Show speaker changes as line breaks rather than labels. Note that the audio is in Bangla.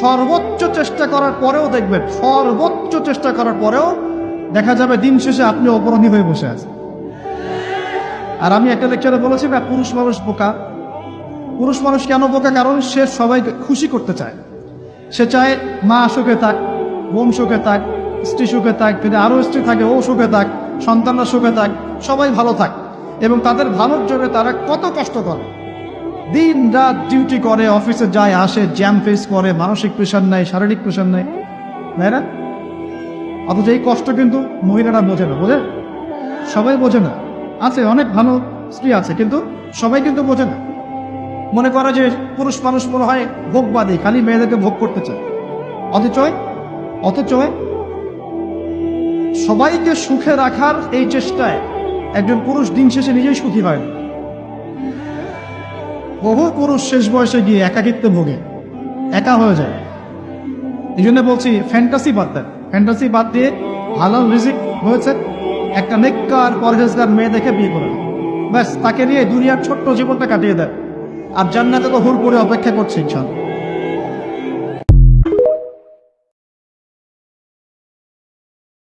সর্বোচ্চ চেষ্টা করার পরেও দেখবেন, সর্বোচ্চ চেষ্টা করার পরেও দেখা যাবে দিন শেষে আপনি অপরাধী হয়ে বসে আছেন। আর আমি একটা লেকচারে বলেছি না, পুরুষ মানুষ বোকা। পুরুষ মানুষ কেন বোকা? কারণ সে সবাইকে খুশি করতে চায়। সে চায় মা সুখে থাক, বোন সুখে থাক, স্ত্রী সুখে থাক, যদি আরও স্ত্রী থাকে ও সুখে থাক, সন্তানরা সুখে থাক, সবাই ভালো থাক। এবং তাদের ভালোর জন্য তারা কত কষ্ট করে, দিন রাত ডিউটি করে, অফিসে যায় আসে, জ্যাম ফেস করে, মানসিক প্রেশার নেয়, শারীরিক প্রেশার নেয়, তাই না? অথচ এই কষ্ট কিন্তু মহিলারা বোঝে না। বোঝে? সবাই বোঝে না। আছে অনেক ভালো স্ত্রী আছে, কিন্তু সবাই কিন্তু বোঝে না। মনে করে যে পুরুষ মানুষ মনে হয় ভোগবাদী, খালি মেয়েদেরকে ভোগ করতে চায়। অথচ সবাইকে সুখে রাখার এই চেষ্টায় একজন পুরুষ দিন শেষে নিজেই সুখী হয় না। বহু পুরুষ শেষ বয়সে গিয়ে একাকিত্বে ভোগে, একা হয়ে যায়। এই জন্য বলছি ফ্যান্টাসি বাদ দেন। ফ্যান্টাসি বাদ দিয়ে হালাল রিজিক হয়েছে, একটা নেককার পরহেজগার মেয়ে দেখে বিয়ে করে, ব্যাস তাকে নিয়ে দুনিয়ার ছোট্ট জীবনটা কাটিয়ে দেয়। আর জান্নাতে তো হুর করে অপেক্ষা করছে ইনশাআল্লাহ।